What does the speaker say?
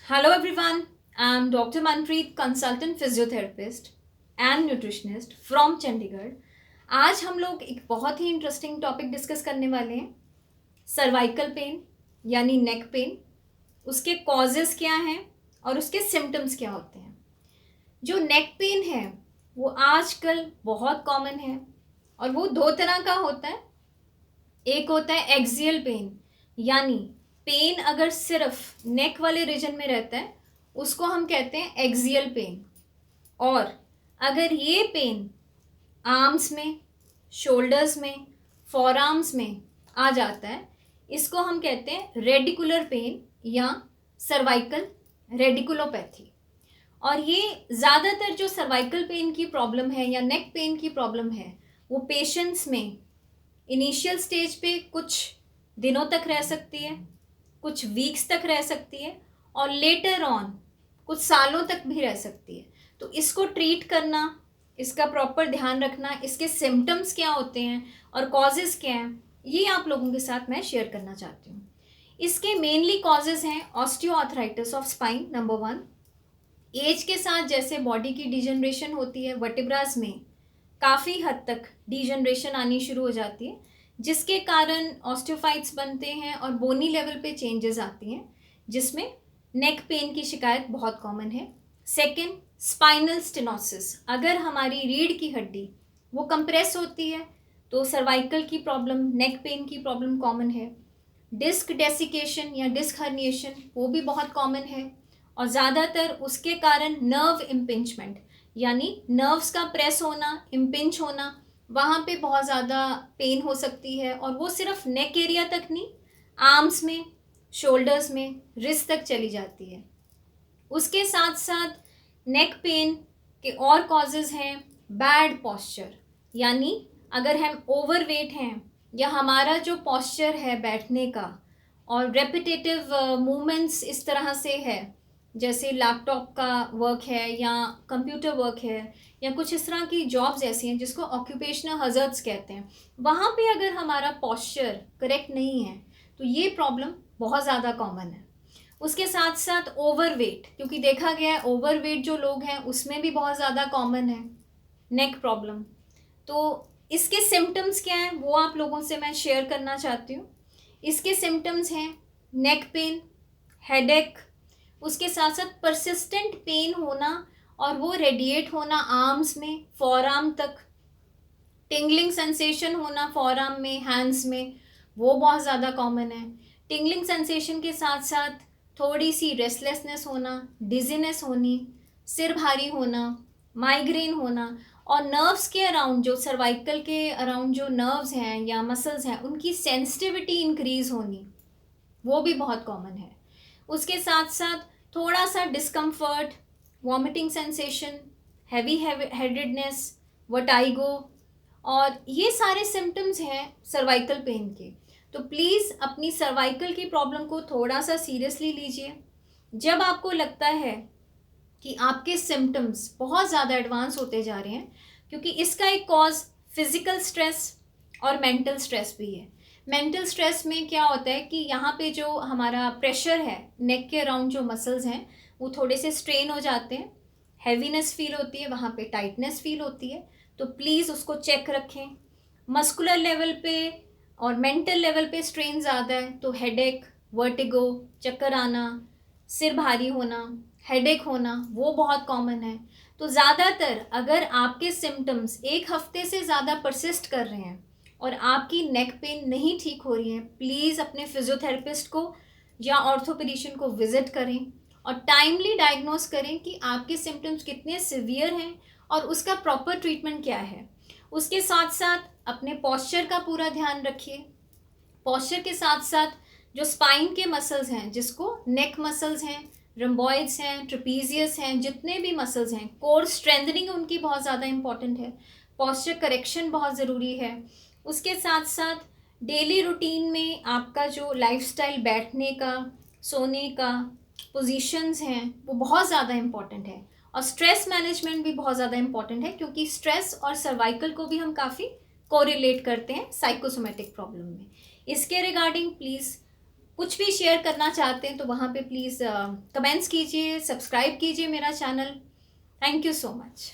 Hello everyone, I'm Dr. Manpreet, consultant physiotherapist and nutritionist from Chandigarh. आज हम लोग एक बहुत ही इंटरेस्टिंग टॉपिक डिस्कस करने वाले हैं, सर्वाइकल पेन यानी नेक पेन। उसके कॉजेस क्या हैं और उसके सिम्टम्स क्या होते हैं। जो नेक पेन है वो आजकल बहुत कॉमन है और वो दो तरह का होता है। एक होता है एक्सियल पेन, यानी पेन अगर सिर्फ नेक वाले रीजन में रहता है उसको हम कहते हैं एक्सियल पेन। और अगर ये पेन आर्म्स में, शोल्डर्स में, फॉर आर्म्स में आ जाता है इसको हम कहते हैं रेडिकुलर पेन या सर्वाइकल रेडिकुलोपैथी। और ये ज़्यादातर जो सर्वाइकल पेन की प्रॉब्लम है या नेक पेन की प्रॉब्लम है वो पेशेंट्स में इनिशियल स्टेज पे कुछ दिनों तक रह सकती है, कुछ वीक्स तक रह सकती है और लेटर ऑन कुछ सालों तक भी रह सकती है। तो इसको ट्रीट करना, इसका प्रॉपर ध्यान रखना, इसके सिम्टम्स क्या होते हैं और कॉजेज़ क्या हैं, ये आप लोगों के साथ मैं शेयर करना चाहती हूँ। इसके मेनली कॉजेज़ हैं osteoarthritis of spine, number 1। Age के साथ जैसे बॉडी की डिजनरेशन होती है, वर्टिब्रास में काफ़ी हद तक डिजनरेशन आनी शुरू हो जाती है, जिसके कारण ऑस्टियोफाइट्स बनते हैं और बोनी लेवल पे चेंजेस आती हैं, जिसमें नेक पेन की शिकायत बहुत कॉमन है। Second, spinal stenosis. अगर हमारी रीढ़ की हड्डी वो कंप्रेस होती है तो सर्वाइकल की प्रॉब्लम, नेक पेन की प्रॉब्लम कॉमन है। डिस्क डेसिकेशन या डिस्क हर्निएशन वो भी बहुत कॉमन है और ज़्यादातर उसके कारण नर्व इम्पिंचमेंट, यानी नर्व्स का प्रेस होना, इम्पिंच होना, वहाँ पे बहुत ज़्यादा पेन हो सकती है। और वो सिर्फ नेक एरिया तक नहीं, आर्म्स में, शोल्डर्स में, रिस्ट तक चली जाती है। उसके साथ साथ नेक पेन के और कॉजेज़ हैं बैड पॉस्चर, यानी अगर हम ओवरवेट हैं या हमारा जो पॉस्चर है बैठने का और रेपिटेटिव मूवमेंट्स इस तरह से है, जैसे लैपटॉप का वर्क है या कंप्यूटर वर्क है या कुछ इस तरह की जॉब्स ऐसी हैं जिसको ऑक्यूपेशनल हज़ार्ड्स कहते हैं, वहाँ पे अगर हमारा पॉस्चर करेक्ट नहीं है तो ये प्रॉब्लम बहुत ज़्यादा कॉमन है। उसके साथ साथ ओवरवेट, क्योंकि देखा गया है ओवरवेट जो लोग हैं उसमें भी बहुत ज़्यादा कॉमन है नेक प्रॉब्लम। तो इसके सिम्टम्स क्या हैं वो आप लोगों से मैं शेयर करना चाहती हूँ। इसके सिम्टम्स हैं नेक पेन, हेडेक, उसके साथ साथ परसिस्टेंट पेन होना और वो रेडिएट होना आर्म्स में, फॉर आर्म तक, टिंगलिंग सेंसेशन होना फॉर आर्म में, हैंड्स में, वो बहुत ज़्यादा कॉमन है। टिंगलिंग सेंसेशन के साथ साथ थोड़ी सी रेस्टलेसनेस होना, डिजीनेस होनी, सिर भारी होना, माइग्रेन होना और नर्व्स के अराउंड, जो सर्वाइकल के अराउंड जो नर्व्स हैं या मसल्स हैं उनकी सेंसिटिविटी इंक्रीज होनी, वो भी बहुत कॉमन है। उसके साथ साथ थोड़ा सा discomfort, vomiting sensation, heavy headedness, vertigo, और ये सारे सिम्टम्स हैं सर्वाइकल पेन के। तो प्लीज़ अपनी सर्वाइकल की प्रॉब्लम को थोड़ा सा सीरियसली लीजिए। जब आपको लगता है कि आपके सिम्टम्स बहुत ज़्यादा एडवांस होते जा रहे हैं, क्योंकि इसका एक कॉज फिज़िकल स्ट्रेस और मेंटल स्ट्रेस भी है। मेंटल स्ट्रेस में क्या होता है कि यहाँ पे जो हमारा प्रेशर है, नेक के अराउंड जो मसल्स हैं वो थोड़े से स्ट्रेन हो जाते हैं, हैवीनेस फील होती है, वहाँ पे टाइटनेस फील होती है। तो प्लीज़ उसको चेक रखें। मस्कुलर लेवल पे और मेंटल लेवल पे स्ट्रेन ज़्यादा है तो हेडेक, वर्टिगो, चक्कर आना, सिर भारी होना, हेडेक होना, वो बहुत कॉमन है। तो ज़्यादातर अगर आपके सिम्टम्स एक हफ्ते से ज़्यादा परसिस्ट कर रहे हैं और आपकी नेक पेन नहीं ठीक हो रही है, प्लीज़ अपने फिजियोथेरेपिस्ट को या ऑर्थोपेडिशियन को विज़िट करें और टाइमली डायग्नोस करें कि आपके सिम्टम्स कितने सिवियर हैं और उसका प्रॉपर ट्रीटमेंट क्या है। उसके साथ साथ अपने पॉस्चर का पूरा ध्यान रखिए। पॉस्चर के साथ साथ जो स्पाइन के मसल्स हैं, जिसको नेक मसल्स हैं, रम्बॉइड्स हैं, ट्रपीजियस हैं, जितने भी मसल्स हैं, कोर स्ट्रेंथनिंग उनकी बहुत ज़्यादा इंपॉर्टेंट है। पॉस्चर करेक्शन बहुत ज़रूरी है। उसके साथ साथ डेली रूटीन में आपका जो लाइफस्टाइल, बैठने का, सोने का, पोजीशंस हैं, वो बहुत ज़्यादा इंपॉर्टेंट है। और स्ट्रेस मैनेजमेंट भी बहुत ज़्यादा इंपॉर्टेंट है, क्योंकि स्ट्रेस और सर्वाइकल को भी हम काफ़ी कोरिलेट करते हैं साइकोसोमेटिक प्रॉब्लम में। इसके रिगार्डिंग प्लीज़ कुछ भी शेयर करना चाहते हैं तो वहाँ पे प्लीज़ कमेंट्स कीजिए, सब्सक्राइब कीजिए मेरा channel. Thank you so much.